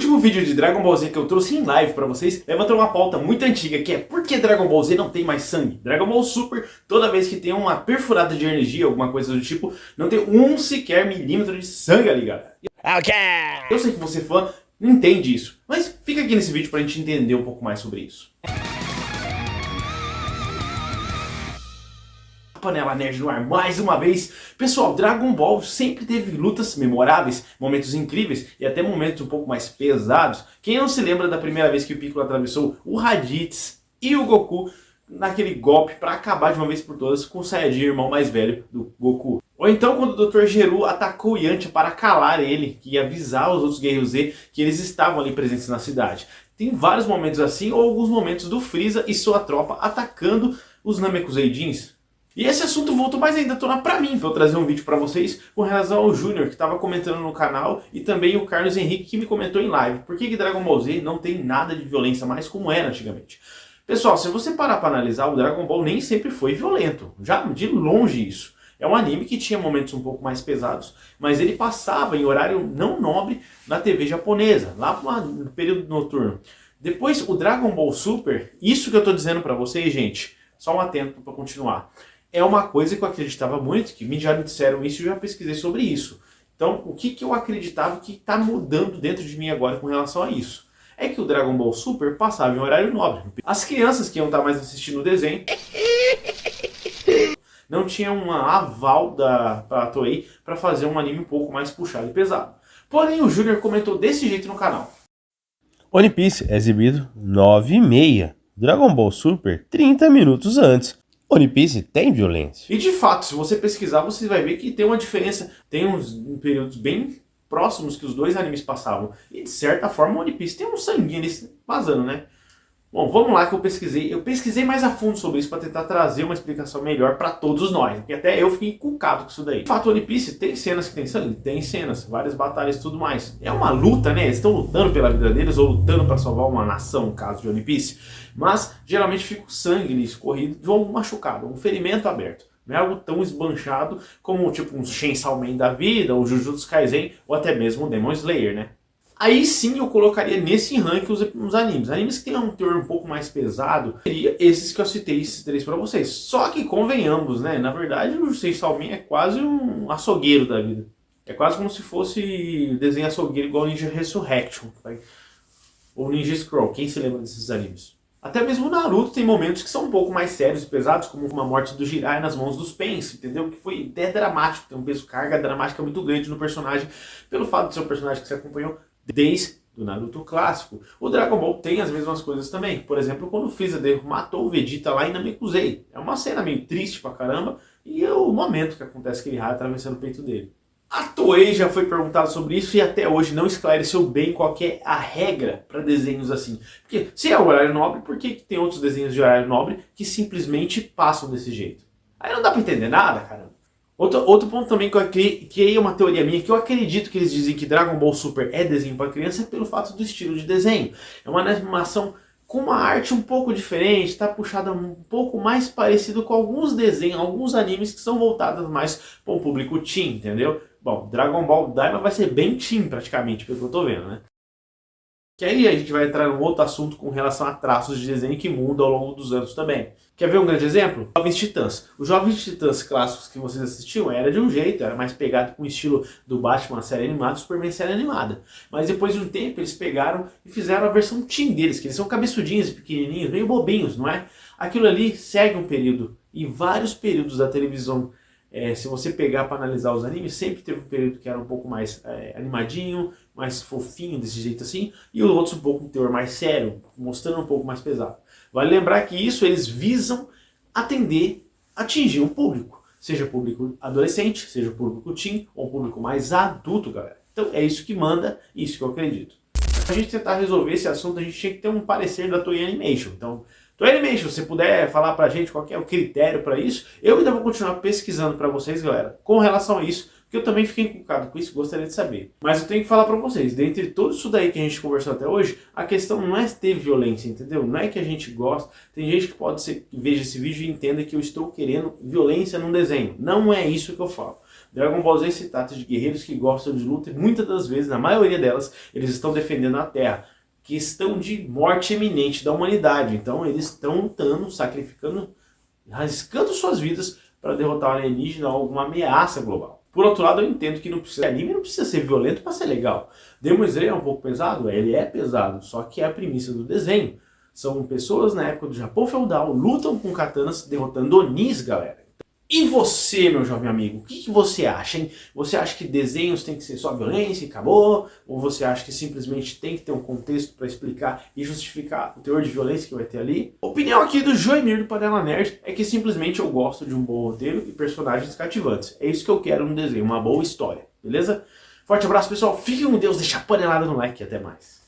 último vídeo de Dragon Ball Z que eu trouxe em live pra vocês levanta uma pauta muito antiga, que é por que Dragon Ball Z não tem mais sangue? Dragon Ball Super, toda vez que tem uma perfurada de energia, alguma coisa do tipo, não tem um sequer milímetro de sangue ali, galera. Ok! Eu sei que você fã não entende isso, mas fica aqui nesse vídeo pra gente entender um pouco mais sobre isso. Panela Nerd no ar mais uma vez. Pessoal, Dragon Ball sempre teve lutas memoráveis, momentos incríveis e até momentos um pouco mais pesados. Quem não se lembra da primeira vez que o Piccolo atravessou o Raditz e o Goku naquele golpe para acabar de uma vez por todas com o Saiyajin, irmão mais velho do Goku? Ou então quando o Dr. Geru atacou o Yantia para calar ele e avisar os outros Guerreiros Z que eles estavam ali presentes na cidade. Tem vários momentos assim, ou alguns momentos do Freeza e sua tropa atacando os Namekuseidins. E esse assunto voltou mais ainda à tona pra mim, pra eu trazer um vídeo pra vocês com relação ao Júnior, que tava comentando no canal, e também o Carlos Henrique, que me comentou em live. Por que Dragon Ball Z não tem nada de violência mais como era antigamente? Pessoal, se você parar pra analisar, o Dragon Ball nem sempre foi violento. Já de longe isso. É um anime que tinha momentos um pouco mais pesados, mas ele passava em horário não nobre na TV japonesa, lá no período noturno. Depois, o Dragon Ball Super, isso que eu tô dizendo pra vocês, gente, só um atento pra continuar. É uma coisa que eu acreditava muito, que me já disseram isso e eu já pesquisei sobre isso. Então, o que eu acreditava que está mudando dentro de mim agora com relação a isso? É que o Dragon Ball Super passava em horário nobre. As crianças que iam estar mais assistindo o desenho não tinham um aval da Toei para fazer um anime um pouco mais puxado e pesado. Porém, o Júnior comentou desse jeito no canal. One Piece é exibido 9h30. Dragon Ball Super 30 minutos antes. One Piece tem violência. E de fato, se você pesquisar, você vai ver que tem uma diferença. Tem uns períodos bem próximos que os dois animes passavam. E de certa forma, One Piece tem um sanguinho ali vazando, né? Bom, vamos lá que eu pesquisei. Eu pesquisei mais a fundo sobre isso para tentar trazer uma explicação melhor para todos nós. Porque até eu fiquei encucado com isso daí. De fato, One Piece tem cenas que tem sangue? Tem cenas, várias batalhas e tudo mais. É uma luta, né? Eles estão lutando pela vida deles ou lutando para salvar uma nação, no caso de One Piece. Mas geralmente fica o sangue ali escorrido de um machucado, um ferimento aberto. Não é algo tão esbanchado como tipo um Chainsaw Man da vida, ou Jujutsu Kaisen, ou até mesmo o Demon Slayer, né? Aí sim eu colocaria nesse ranking os animes. Animes que tem um teor um pouco mais pesado, seria esses que eu citei, esses três pra vocês. Só que convenhamos, né? Na verdade o Chainsaw Man é quase um açougueiro da vida. É quase como se fosse desenho açougueiro igual Ninja Resurrection, tá? Ou Ninja Scroll, quem se lembra desses animes? Até mesmo o Naruto tem momentos que são um pouco mais sérios e pesados, como uma morte do Jiraiya nas mãos dos Pains, entendeu? Que foi até dramático, tem um peso carga dramática muito grande no personagem, pelo fato de ser um personagem que você acompanhou desde o Naruto clássico. O Dragon Ball tem as mesmas coisas também. Por exemplo, quando o Freeza matou o Vegeta lá em Namekusei. É uma cena meio triste pra caramba, e é o momento que acontece aquele raio atravessando o peito dele. A Toei já foi perguntado sobre isso e até hoje não esclareceu bem qual que é a regra para desenhos assim. Porque se é o horário nobre, por que tem outros desenhos de horário nobre que simplesmente passam desse jeito? Aí não dá para entender nada, caramba. Outro ponto também que eu criei uma teoria minha, que eu acredito que eles dizem que Dragon Ball Super é desenho para criança, é pelo fato do estilo de desenho. É uma animação com uma arte um pouco diferente, está puxada um pouco mais parecido com alguns desenhos, alguns animes que são voltados mais para o público teen, entendeu? Bom, Dragon Ball Daima vai ser bem teen praticamente, pelo que eu tô vendo, né? Que aí a gente vai entrar num outro assunto com relação a traços de desenho que mudam ao longo dos anos também. Quer ver um grande exemplo? Jovens Titãs. Os Jovens Titãs clássicos que vocês assistiam era de um jeito, era mais pegado com o estilo do Batman série animada, Superman série animada. Mas depois de um tempo eles pegaram e fizeram a versão teen deles, que eles são cabeçudinhos, pequenininhos, meio bobinhos, não é? Aquilo ali segue um período, e vários períodos da televisão. Se você pegar para analisar os animes, sempre teve um período que era um pouco mais animadinho, mais fofinho, desse jeito assim, e outros um pouco um teor mais sério, mostrando um pouco mais pesado. Vale lembrar que isso eles visam atingir um público, seja público adolescente, seja público teen, ou público mais adulto, galera. Então é isso que manda, isso que eu acredito. Pra gente tentar resolver esse assunto, a gente tinha que ter um parecer da Toei Animation. Então, Toei Animation, se você puder falar pra gente qual que é o critério pra isso, eu ainda vou continuar pesquisando pra vocês, galera, com relação a isso, porque eu também fiquei encucado com isso e gostaria de saber. Mas eu tenho que falar pra vocês, dentre tudo isso daí que a gente conversou até hoje, a questão não é ter violência, entendeu? Não é que a gente gosta, tem gente que pode ser que veja esse vídeo e entenda que eu estou querendo violência num desenho. Não é isso que eu falo. Dragon Ball Z se trata de guerreiros que gostam de luta e muitas das vezes, na maioria delas, eles estão defendendo a Terra. Questão de morte iminente da humanidade. Então eles estão lutando, sacrificando, arriscando suas vidas para derrotar um alienígena ou alguma ameaça global. Por outro lado, eu entendo que anime não precisa ser violento para ser legal. Demon Slayer é um pouco pesado? Ele é pesado, só que é a premissa do desenho. São pessoas na época do Japão feudal, lutam com katanas derrotando Onis, galera. E você, meu jovem amigo, o que você acha, hein? Você acha que desenhos tem que ser só violência e acabou? Ou você acha que simplesmente tem que ter um contexto para explicar e justificar o teor de violência que vai ter ali? A opinião aqui do Joemir do Panela Nerd é que simplesmente eu gosto de um bom roteiro e personagens cativantes. É isso que eu quero no desenho, uma boa história, beleza? Forte abraço, pessoal. Fiquem com Deus, deixa a panelada no like e até mais.